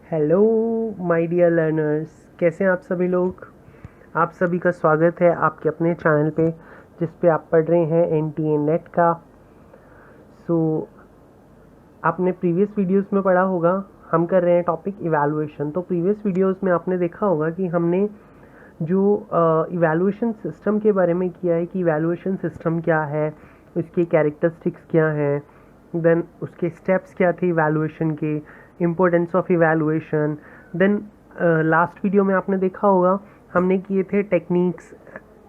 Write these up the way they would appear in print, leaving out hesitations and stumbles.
Hello my dear learners, कैसे हैं आप सभी लोग। आप सभी का स्वागत है आपके अपने चैनल पे जिस पे आप पढ़ रहे हैं NTA नेट का। सो आपने प्रीवियस वीडियोस में पढ़ा होगा, हम कर रहे हैं टॉपिक इवैल्यूएशन। तो प्रीवियस वीडियोस में आपने देखा होगा कि हमने जो इवैल्यूएशन सिस्टम के बारे में किया है कि इवैल्यूएशन सिस्टम क्या है, उसके कैरेक्टरिस्टिक्स क्या हैं, देन उसके स्टेप्स क्या थे इवैल्यूएशन के, importance of evaluation. Then last video में आपने देखा होगा हमने किए थे टेक्निक्स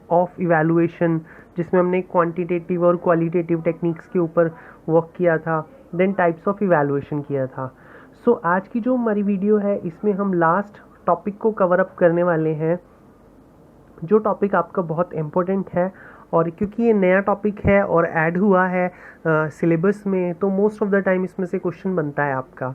ऑफ इवैल्यूएशन, जिसमें हमने क्वांटिटेटिव और क्वालिटेटिव टेक्निक्स के ऊपर वर्क किया था। देन टाइप्स ऑफ इवैल्यूएशन किया था। सो आज की जो हमारी वीडियो है इसमें हम लास्ट टॉपिक को कवर अप करने वाले हैं, जो टॉपिक आपका बहुत इम्पोर्टेंट है। और क्योंकि ये नया टॉपिक है और ऐड हुआ है सिलेबस में, तो मोस्ट ऑफ द टाइम इसमें से क्वेश्चन बनता है आपका।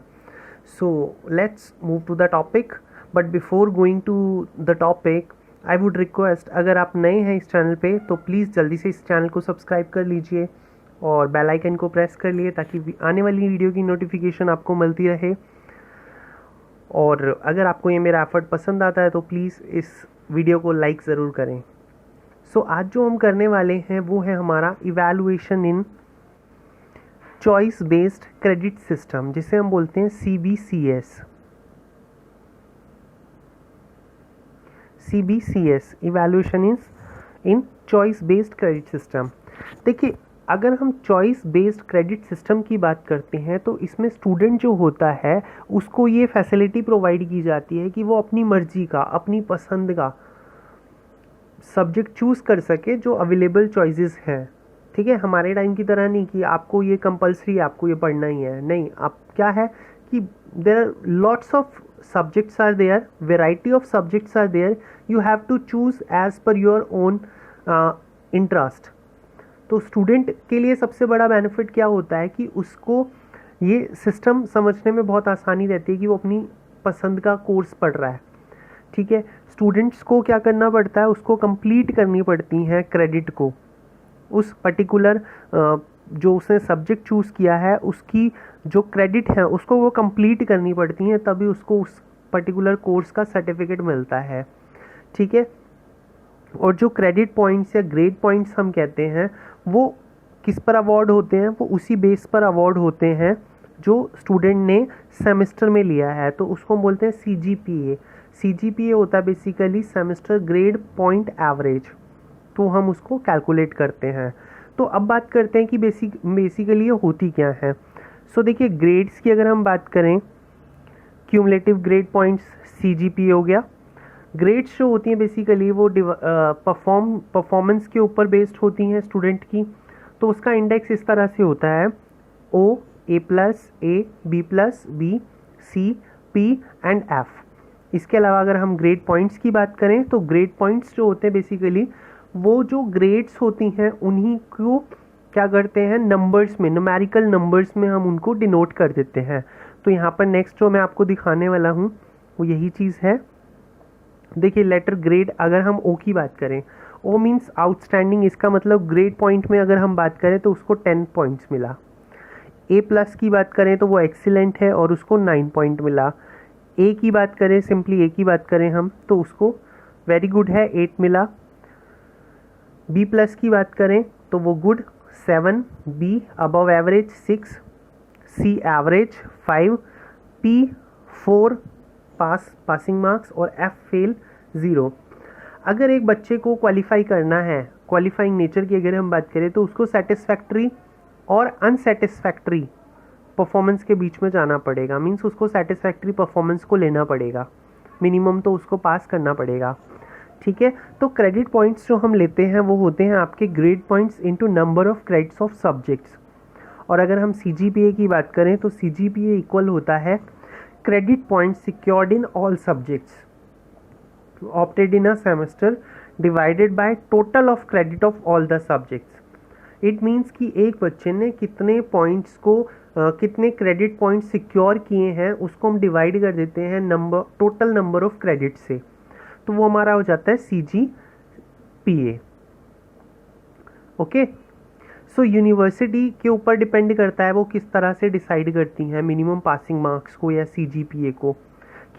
So let's move to the topic. But before going to the topic, I would request, अगर आप नए हैं इस चैनल पे तो प्लीज़ जल्दी से इस चैनल को सब्सक्राइब कर लीजिए और बेल आइकन को प्रेस कर लिए ताकि आने वाली वीडियो की नोटिफिकेशन आपको मिलती रहे। और अगर आपको ये मेरा एफर्ट पसंद आता है तो प्लीज़ इस वीडियो को लाइक ज़रूर करें। सो आज जो हम करने वाले हैं वो है हमारा evaluation in choice based credit system, जिसे हम बोलते हैं CBCS। CBCS evaluation is in choice based credit system. देखिए, अगर हम चॉइस बेस्ड क्रेडिट सिस्टम की बात करते हैं तो इसमें स्टूडेंट जो होता है उसको ये फैसिलिटी प्रोवाइड की जाती है कि वो अपनी मर्जी का, अपनी पसंद का सब्जेक्ट चूज़ कर सके जो अवेलेबल चॉइसेस हैं। ठीक है, हमारे टाइम की तरह नहीं कि आपको ये कंपलसरी, आपको ये पढ़ना ही है। नहीं, आप क्या है कि there are lots of subjects are there, variety of subjects are there, you have to choose as per your own interest. तो स्टूडेंट के लिए सबसे बड़ा बेनिफिट क्या होता है कि उसको ये सिस्टम समझने में बहुत आसानी रहती है कि वो अपनी पसंद का कोर्स पढ़ रहा है। ठीक है, स्टूडेंट्स को क्या करना पड़ता है, उसको कंप्लीट करनी पड़ती हैं क्रेडिट को, उस पर्टिकुलर जो उसने सब्जेक्ट चूज़ किया है उसकी जो क्रेडिट है उसको वो कंप्लीट करनी पड़ती हैं, तभी उसको उस पर्टिकुलर कोर्स का सर्टिफिकेट मिलता है। ठीक है, और जो क्रेडिट पॉइंट्स या ग्रेड पॉइंट्स हम कहते हैं वो किस पर अवार्ड होते हैं, वो उसी बेस पर अवार्ड होते हैं जो स्टूडेंट ने सेमेस्टर में लिया है। तो उसको हम बोलते हैं CGPA। CGPA होता है basically semester grade point average, तो हम उसको कैलकुलेट करते हैं। तो अब बात करते हैं कि बेसिकली ये होती क्या है। सो देखिए, ग्रेड्स की अगर हम बात करें, क्यूमुलेटिव ग्रेड पॉइंट्स CGPA हो गया। ग्रेड्स जो होती हैं बेसिकली वो परफॉर्मेंस के ऊपर बेस्ड होती हैं स्टूडेंट की। तो उसका इंडेक्स इस तरह से होता है: O, A+, A, B+, B, C, P and F। इसके अलावा अगर हम ग्रेड पॉइंट्स की बात करें तो ग्रेड पॉइंट्स जो होते हैं बेसिकली वो जो ग्रेड्स होती हैं उन्हीं को क्या करते हैं, नंबर्स में, न्यूमेरिकल नंबर्स में हम उनको डिनोट कर देते हैं। तो यहाँ पर नेक्स्ट जो मैं आपको दिखाने वाला हूँ वो यही चीज़ है। देखिए, लेटर ग्रेड अगर हम O की बात करें, O मीन्स आउटस्टैंडिंग। इसका मतलब ग्रेड पॉइंट में अगर हम बात करें तो उसको 10 पॉइंट्स मिला। A+ की बात करें तो वो एक्सीलेंट है और उसको 9 पॉइंट मिला। A की बात करें, सिंपली A की बात करें हम, तो उसको वेरी गुड है, 8 मिला। B+ की बात करें तो वो good 7, B above average 6, C average 5, P 4 passing marks और F फेल 0। अगर एक बच्चे को क्वालिफाई करना है, क्वालिफाइंग नेचर की अगर हम बात करें तो उसको सेटिस्फैक्ट्री और अनसेटिस्फैक्ट्री परफॉर्मेंस के बीच में जाना पड़ेगा। मीन्स उसको सेटिस्फैक्ट्री परफॉर्मेंस को लेना पड़ेगा, मिनिमम तो उसको पास करना पड़ेगा। ठीक है, तो क्रेडिट पॉइंट्स जो हम लेते हैं वो होते हैं आपके grade points into number of credits of subjects. और अगर हम CGPA की बात करें तो CGPA इक्वल होता है credit points secured in all subjects opted in a semester divided by total of credit of all the subjects. It means कि एक बच्चे ने कितने पॉइंट्स को कितने क्रेडिट पॉइंट सिक्योर किए हैं उसको हम डिवाइड कर देते हैं टोटल नंबर ऑफ क्रेडिट से, तो वो हमारा हो जाता है CGPA। ओके, सो यूनिवर्सिटी के ऊपर डिपेंड करता है वो किस तरह से डिसाइड करती हैं मिनिमम पासिंग मार्क्स को या CGPA को।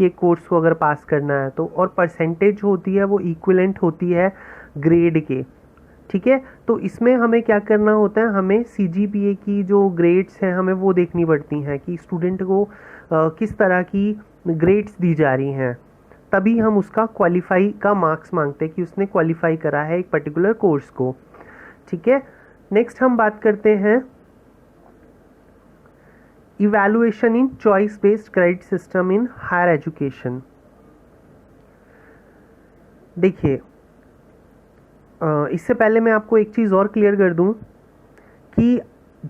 कि एक कोर्स को अगर पास करना है तो, और परसेंटेज होती है वो इक्विवेलेंट होती है ग्रेड के, ठीक है। तो इसमें हमें क्या करना होता है, हमें CGPA की जो ग्रेड्स हैं हमें वो देखनी पड़ती हैं कि स्टूडेंट को किस तरह की ग्रेड्स दी जा रही हैं, तभी हम उसका क्वालिफाई का मार्क्स मांगते हैं कि उसने क्वालिफाई करा है एक पर्टिकुलर कोर्स को, ठीक है। नेक्स्ट हम बात करते हैं evaluation in choice based credit system in higher education. देखिए, इससे पहले मैं आपको एक चीज़ और क्लियर कर दूं कि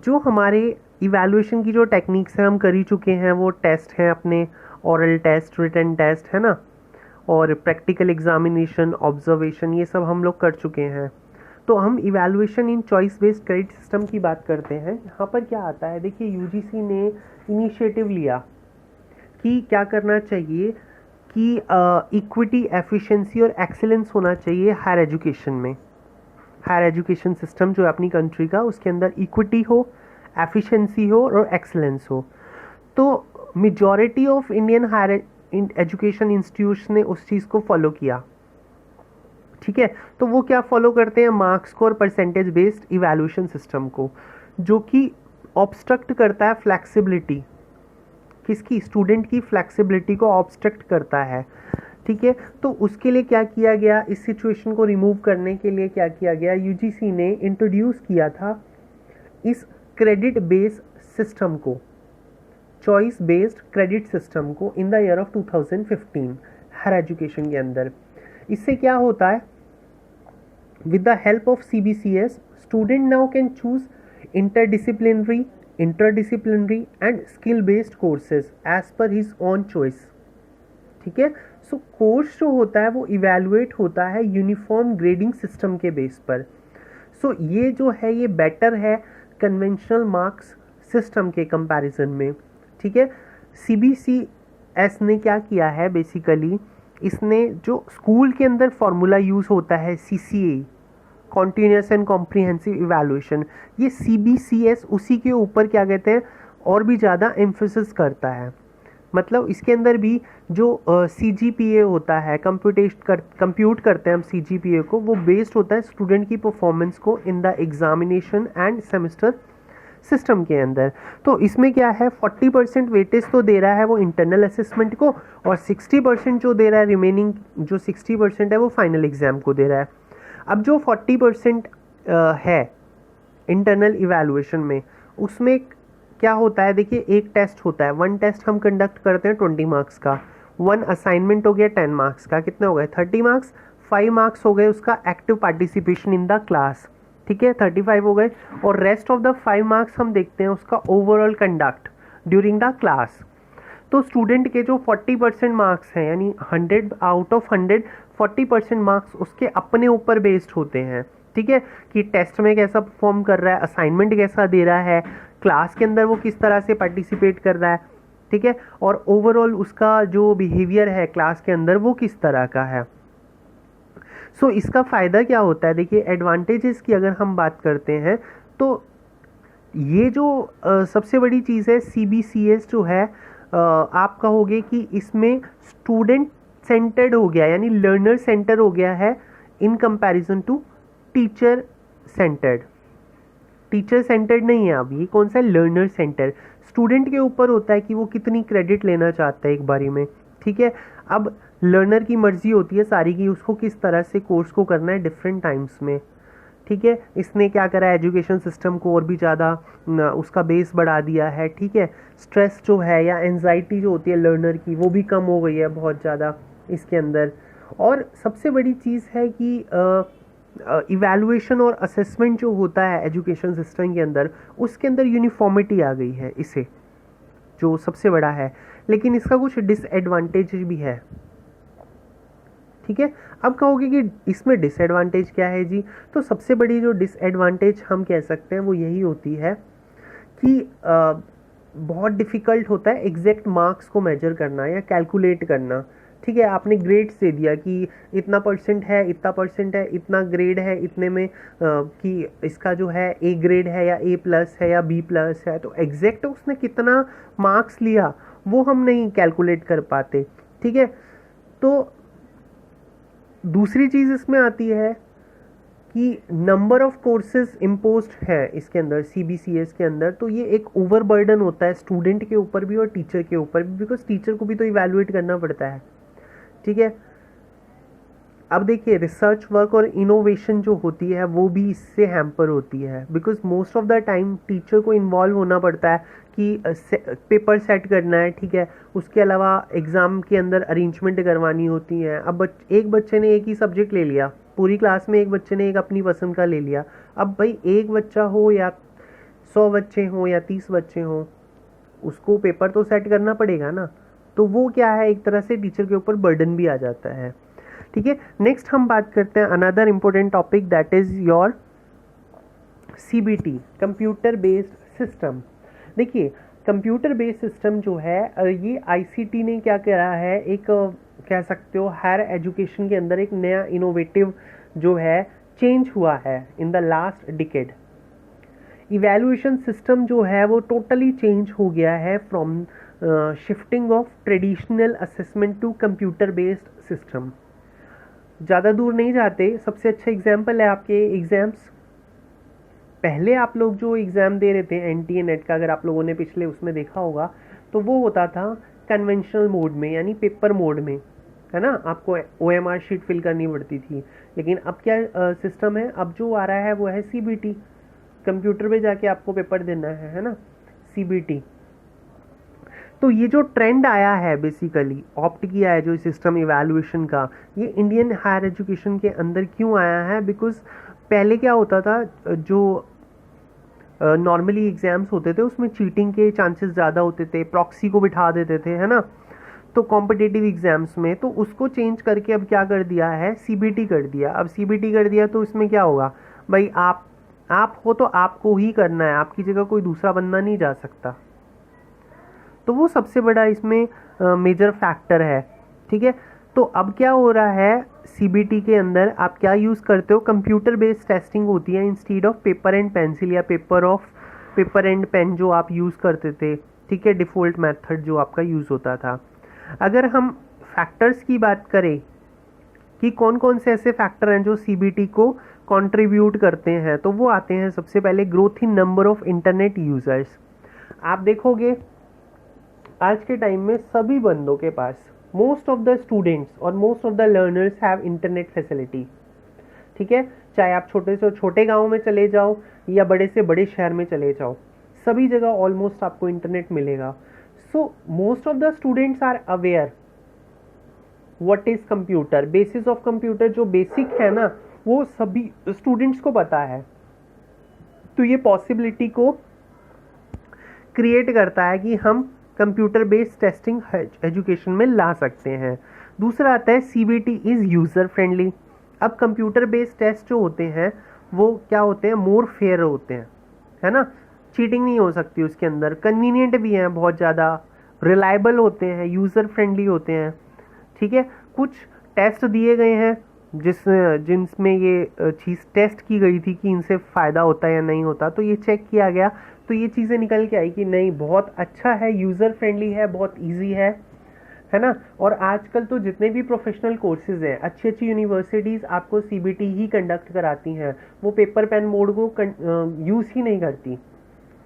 जो हमारे इवैल्यूएशन की जो टेक्निक्स हैं हम कर ही चुके हैं, वो टेस्ट हैं अपने, ओरल टेस्ट, रिटन टेस्ट, है ना, और प्रैक्टिकल एग्जामिनेशन, ऑब्जर्वेशन, ये सब हम लोग कर चुके हैं। तो हम evaluation in choice based credit system की बात करते हैं। यहाँ पर क्या आता है, देखिए यूजीसी ने इनिशिएटिव लिया कि क्या करना चाहिए कि इक्विटी, एफिशिएंसी और एक्सीलेंस होना चाहिए हायर एजुकेशन में। हायर एजुकेशन सिस्टम जो है अपनी कंट्री का, उसके अंदर इक्विटी हो, एफिशिएंसी हो और एक्सीलेंस हो। तो majority of Indian higher education institutes ने उस चीज़ को फॉलो किया, ठीक है। तो वो क्या फॉलो करते हैं, मार्क्स को और परसेंटेज बेस्ड इवैल्यूएशन सिस्टम को, जो कि ऑब्स्ट्रक्ट करता है फ्लैक्सिबिलिटी, किसकी, स्टूडेंट की फ्लैक्सिबिलिटी को ऑब्स्ट्रक्ट करता है, ठीक है। तो उसके लिए क्या किया गया, इस सिचुएशन को रिमूव करने के लिए क्या किया गया, यूजीसी ने इंट्रोड्यूस किया था इस क्रेडिट बेस्ड सिस्टम को, चॉइस बेस्ड क्रेडिट सिस्टम को in the year of 2015 higher education के अंदर। इससे क्या होता है, with the help of CBCS student now can choose interdisciplinary and skill based courses as per his own choice, ठीक है। सो कोर्स जो होता है वो इवैल्यूएट होता है यूनिफॉर्म ग्रेडिंग सिस्टम के बेस पर। सो ये जो है ये बेटर है कन्वेंशनल मार्क्स सिस्टम के कंपैरिजन में, ठीक है। CBCS ने क्या किया है, बेसिकली इसने जो स्कूल के अंदर फॉर्मूला यूज़ होता है CCA, continuous and comprehensive evaluation, ये CBCS उसी के ऊपर क्या कहते हैं और भी ज़्यादा एम्फेसिस करता है। मतलब इसके अंदर भी जो CGPA होता है, कंप्यूट करते हैं हम CGPA को, वो बेस्ड होता है स्टूडेंट की परफॉर्मेंस को in the examination end semester system के अंदर। तो इसमें क्या है, 40% वेटेज तो दे रहा है वो इंटरनल असेसमेंट को, और 60% जो दे रहा है, रिमेनिंग जो 60% है वो फाइनल एग्जाम को दे रहा है। अब जो 40% है इंटरनल इवैल्यूएशन में, उसमें क्या होता है, देखिए एक टेस्ट होता है, वन टेस्ट हम कंडक्ट करते हैं 20 मार्क्स का, वन असाइनमेंट हो गया 10 मार्क्स का, कितने हो गए 30 मार्क्स, 5 मार्क्स हो गए उसका active participation in the class, ठीक है, 35 हो गए, और रेस्ट ऑफ द 5 मार्क्स हम देखते हैं उसका overall conduct during the class. तो स्टूडेंट के जो 40% मार्क्स हैं, यानी 100 आउट ऑफ 100 40% मार्क्स उसके अपने ऊपर बेस्ड होते हैं, ठीक है, कि टेस्ट में कैसा परफॉर्म कर रहा है, असाइनमेंट कैसा दे रहा है, क्लास के अंदर वो किस तरह से पार्टिसिपेट कर रहा है, ठीक है, और ओवरऑल उसका जो बिहेवियर है क्लास के अंदर वो किस तरह का है। सो इसका फ़ायदा क्या होता है, देखिए एडवांटेजेस की अगर हम बात करते हैं तो ये जो सबसे बड़ी चीज़ है CBCS जो है, आप कहोगे कि इसमें स्टूडेंट सेंटर्ड हो गया, यानी लर्नर सेंटर हो गया है in comparison to teacher centred. Teacher centred नहीं है, अब ये कौन सा है, लर्नर सेंटर। स्टूडेंट के ऊपर होता है कि वो कितनी क्रेडिट लेना चाहता है एक बारी में, ठीक है। अब लर्नर की मर्जी होती है सारी की, उसको किस तरह से कोर्स को करना है डिफरेंट टाइम्स में, ठीक है। इसने क्या करा है, एजुकेशन सिस्टम को और भी ज़्यादा उसका बेस बढ़ा दिया है, ठीक है। स्ट्रेस जो है या एंजाइटी जो होती है लर्नर की, वो भी कम हो गई है बहुत ज़्यादा इसके अंदर। और सबसे बड़ी चीज़ है कि इवैल्यूएशन और असेसमेंट जो होता है एजुकेशन सिस्टम के अंदर, उसके अंदर यूनिफॉर्मिटी आ गई है इसे, जो सबसे बड़ा है। लेकिन इसका कुछ डिसएडवांटेज भी है, ठीक है। अब कहोगे कि इसमें डिसएडवांटेज क्या है जी, तो सबसे बड़ी जो डिसएडवांटेज हम कह सकते हैं वो यही होती है कि बहुत डिफ़िकल्ट होता है एग्जैक्ट मार्क्स को मेजर करना या कैलकुलेट करना, ठीक है। आपने ग्रेड्स दे दिया कि इतना परसेंट है, इतना परसेंट है, इतना ग्रेड है, इतने में कि इसका जो है A ग्रेड है या A+ है या B+ है, तो एग्जैक्ट उसने कितना मार्क्स लिया वो हम नहीं कैलकुलेट कर पाते, ठीक है। तो दूसरी चीज़ इसमें आती है कि नंबर ऑफ कोर्सेज इम्पोज्ड है इसके अंदर CBCS के अंदर, तो ये एक ओवरबर्डन होता है स्टूडेंट के ऊपर भी और टीचर के ऊपर भी, बिकॉज टीचर को भी तो इवैल्यूएट करना पड़ता है। ठीक है। अब देखिए रिसर्च वर्क और इनोवेशन जो होती है वो भी इससे हैम्पर होती है, because most of the time teacher को इन्वॉल्व होना पड़ता है कि पेपर सेट करना है। ठीक है। उसके अलावा एग्ज़ाम के अंदर अरेंजमेंट करवानी होती है। अब एक बच्चे ने एक ही सब्जेक्ट ले लिया, पूरी क्लास में एक बच्चे ने एक अपनी पसंद का ले लिया। अब भाई एक बच्चा हो या 100 बच्चे हों या 30 बच्चे हों, उसको पेपर तो सेट करना पड़ेगा ना। तो वो क्या है, एक तरह से टीचर के ऊपर बर्डन भी आ जाता है। ठीक है। नेक्स्ट हम बात करते हैं another important topic, that is your CBT, computer based system. देखिए कंप्यूटर बेस्ड सिस्टम जो है ये ICT ने क्या करा है, एक कह सकते हो हायर एजुकेशन के अंदर एक नया इनोवेटिव जो है चेंज हुआ है in the last decade. Evaluation system जो है वो टोटली चेंज हो गया है from shifting of traditional assessment to computer based system. ज़्यादा दूर नहीं जाते, सबसे अच्छा एग्जाम्पल है आपके एग्ज़ाम्स। पहले आप लोग जो एग्ज़ाम दे रहे थे NTA नेट का, अगर आप लोगों ने पिछले उसमें देखा होगा, तो वो होता था कन्वेंशनल मोड में, यानी पेपर मोड में, है ना। आपको OMR शीट फिल करनी पड़ती थी। लेकिन अब क्या सिस्टम है, अब जो आ रहा है वो है CBT, कंप्यूटर पे जाके आपको पेपर देना है ना, CBT। तो ये जो ट्रेंड आया है बेसिकली ऑप्ट किया है जो सिस्टम इवैल्यूएशन का, ये इंडियन हायर एजुकेशन के अंदर क्यों आया है, बिकॉज पहले क्या होता था, जो नॉर्मली एग्जाम्स होते थे उसमें चीटिंग के चांसेस ज़्यादा होते थे, प्रॉक्सी को बिठा देते थे, है ना। तो कॉम्पिटिटिव एग्जाम्स में तो उसको चेंज करके अब क्या कर दिया है, CBT कर दिया। अब CBT कर दिया तो इसमें क्या होगा भाई, आप हो तो आपको ही करना है, आपकी जगह कोई दूसरा बंदा नहीं जा सकता। तो वो सबसे बड़ा इसमें मेजर फैक्टर है। ठीक है। तो अब क्या हो रहा है, CBT के अंदर आप क्या यूज़ करते हो, कंप्यूटर बेस्ड टेस्टिंग होती है instead of paper and pencil या पेपर एंड पेन जो आप यूज़ करते थे। ठीक है। डिफ़ॉल्ट मेथड जो आपका यूज़ होता था। अगर हम फैक्टर्स की बात करें कि कौन कौन से ऐसे फैक्टर हैं जो CBT को कंट्रीब्यूट करते हैं, तो वो आते हैं सबसे पहले growth in number of internet users. आप देखोगे आज के टाइम में सभी बंदों के पास, मोस्ट ऑफ द स्टूडेंट्स और most of the learners have internet facility. ठीक है। चाहे आप छोटे से छोटे गांव में चले जाओ या बड़े से बड़े शहर में चले जाओ, सभी जगह ऑलमोस्ट आपको इंटरनेट मिलेगा। So most of the students are aware what is computer, basis of computer जो बेसिक है ना, वो सभी स्टूडेंट्स को पता है। तो ये पॉसिबिलिटी को क्रिएट करता है कि हम कंप्यूटर बेस्ड टेस्टिंग एजुकेशन में ला सकते हैं। दूसरा आता है CBT इज़ यूज़र फ्रेंडली। अब कंप्यूटर बेस्ड टेस्ट जो होते हैं वो क्या होते हैं, मोर फेयर होते हैं, है ना। चीटिंग नहीं हो सकती उसके अंदर, कन्वीनियंट भी हैं, बहुत ज़्यादा रिलायबल होते हैं, यूज़र फ्रेंडली होते हैं। ठीक है। कुछ टेस्ट दिए गए हैं जिनमें ये चीज़ टेस्ट की गई थी कि इनसे फ़ायदा होता है या नहीं होता, तो ये चेक किया गया, तो ये चीज़ें निकल के आई कि नहीं बहुत अच्छा है, यूज़र फ्रेंडली है, बहुत इजी है ना। और आजकल तो जितने भी प्रोफेशनल कोर्सेज़ हैं, अच्छी अच्छी यूनिवर्सिटीज़ आपको CBT ही कंडक्ट कराती हैं, वो पेपर पेन मोड को यूज़ ही नहीं करती,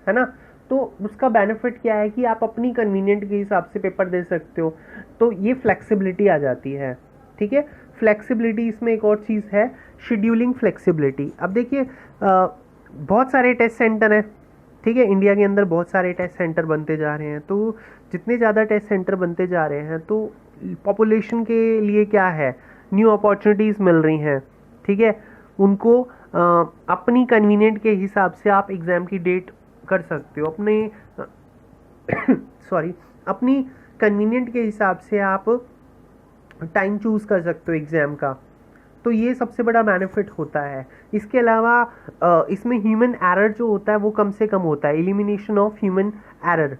है ना। तो उसका बेनिफिट क्या है कि आप अपनी कन्वीनियंट के हिसाब से पेपर दे सकते हो, तो ये फ्लेक्सिबिलिटी आ जाती है। ठीक है। फ्लेक्सिबिलिटी इसमें एक और चीज़ है, शेड्यूलिंग फ्लेक्सिबिलिटी। अब देखिए बहुत सारे टेस्ट सेंटर हैं, ठीक है, इंडिया के अंदर बहुत सारे टेस्ट सेंटर बनते जा रहे हैं। तो जितने ज़्यादा टेस्ट सेंटर बनते जा रहे हैं तो पॉपुलेशन के लिए क्या है, न्यू अपॉर्चुनिटीज़ मिल रही हैं। ठीक है। उनको अपनी कन्वीनियंट के हिसाब से आप एग्ज़ाम की डेट कर सकते हो, अपने अपनी कन्वीनियंट के हिसाब से आप टाइम चूज़ कर सकते हो एग्ज़ाम का। तो ये सबसे बड़ा बेनिफिट होता है। इसके अलावा इसमें ह्यूमन एरर जो होता है वो कम से कम होता है, एलिमिनेशन ऑफ ह्यूमन एरर।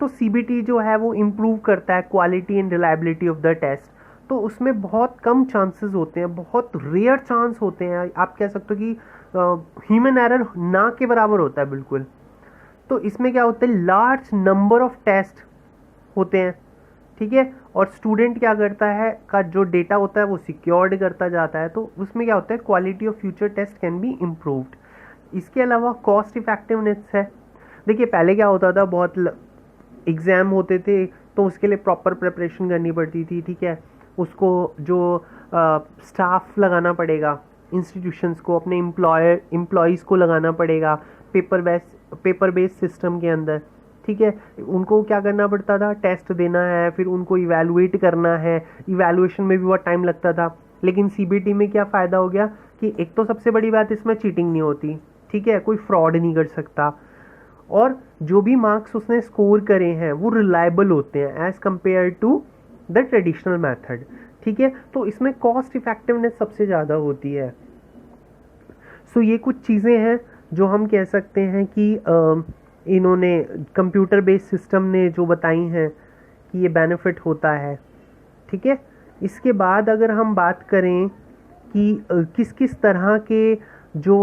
तो CBT जो है वो इम्प्रूव करता है quality and reliability of the test. तो उसमें बहुत कम चांसेस होते हैं, बहुत रेयर चांस होते हैं, आप कह सकते हो कि ह्यूमन एरर ना के बराबर होता है बिल्कुल। तो इसमें क्या होता है, लार्ज नंबर ऑफ टेस्ट होते हैं। ठीक है। और स्टूडेंट क्या करता है, का जो डेटा होता है वो सिक्योर्ड करता जाता है, तो उसमें क्या होता है, quality of future test can be improved. इसके अलावा कॉस्ट इफेक्टिवनेस है। देखिए पहले क्या होता था, बहुत एग्ज़ाम होते थे तो उसके लिए प्रॉपर प्रिपरेशन करनी पड़ती थी, ठीक है। उसको जो स्टाफ लगाना पड़ेगा इंस्टीट्यूशंस को, अपने एम्प्लॉयज़ को लगाना पड़ेगा पेपर बेस्ड सिस्टम के अंदर, ठीक है। उनको क्या करना पड़ता था, टेस्ट देना है, फिर उनको इवैल्यूएट करना है, इवैल्यूएशन में भी बहुत टाइम लगता था। लेकिन सीबीटी में क्या फ़ायदा हो गया कि एक तो सबसे बड़ी बात, इसमें चीटिंग नहीं होती, ठीक है, कोई फ्रॉड नहीं कर सकता, और जो भी मार्क्स उसने स्कोर करे हैं वो रिलायबल होते हैं as compare to the traditional method, ठीक है। तो इसमें कॉस्ट इफेक्टिवनेस सबसे ज़्यादा होती है। सो ये कुछ चीज़ें हैं जो हम कह सकते हैं कि इन्होंने कंप्यूटर बेस्ड सिस्टम ने जो बताई हैं कि ये बेनिफिट होता है, ठीक है। इसके बाद अगर हम बात करें कि किस किस तरह के जो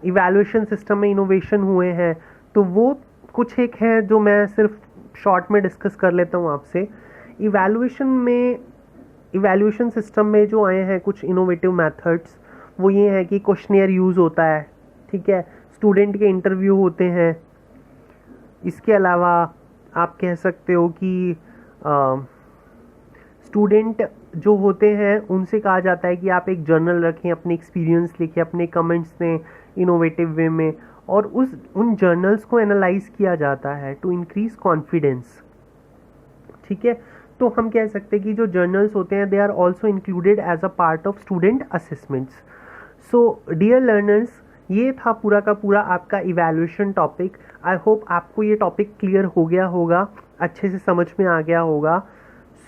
इवैल्यूएशन सिस्टम में इनोवेशन हुए हैं, तो वो कुछ एक हैं जो मैं सिर्फ शॉर्ट में डिस्कस कर लेता हूँ आपसे। इवैल्यूएशन सिस्टम में जो आए हैं कुछ इनोवेटिव मेथड्स, वो ये है कि क्वेश्चनियर यूज़ होता है, ठीक है, स्टूडेंट के इंटरव्यू होते हैं। इसके अलावा आप कह सकते हो कि स्टूडेंट जो होते हैं उनसे कहा जाता है कि आप एक जर्नल रखें, अपने एक्सपीरियंस लिखें, अपने कमेंट्स दें इनोवेटिव वे में, और उन जर्नल्स को एनालाइज किया जाता है टू इंक्रीज कॉन्फिडेंस, ठीक है। तो हम कह सकते हैं कि जो जर्नल्स होते हैं they are also included as a part of student assessments. So dear learners, ये था पूरा का पूरा आपका इवैल्यूएशन टॉपिक। आई होप आपको ये टॉपिक क्लियर हो गया होगा, अच्छे से समझ में आ गया होगा।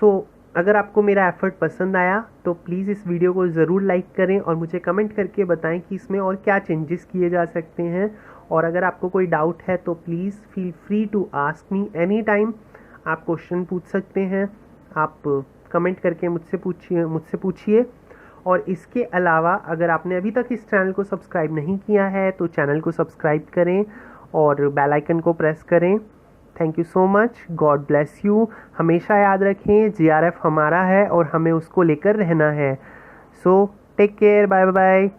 सो अगर आपको मेरा एफर्ट पसंद आया तो प्लीज़ इस वीडियो को ज़रूर लाइक करें और मुझे कमेंट करके बताएं कि इसमें और क्या चेंजेस किए जा सकते हैं। और अगर आपको कोई डाउट है तो please feel free to ask me any time. आप क्वेश्चन पूछ सकते हैं, आप कमेंट करके मुझसे पूछिए। और इसके अलावा अगर आपने अभी तक इस चैनल को सब्सक्राइब नहीं किया है तो चैनल को सब्सक्राइब करें और बेल आइकन को प्रेस करें। Thank you so much, God bless you. हमेशा याद रखें जीआरएफ हमारा है और हमें उसको लेकर रहना है। So take care, bye bye.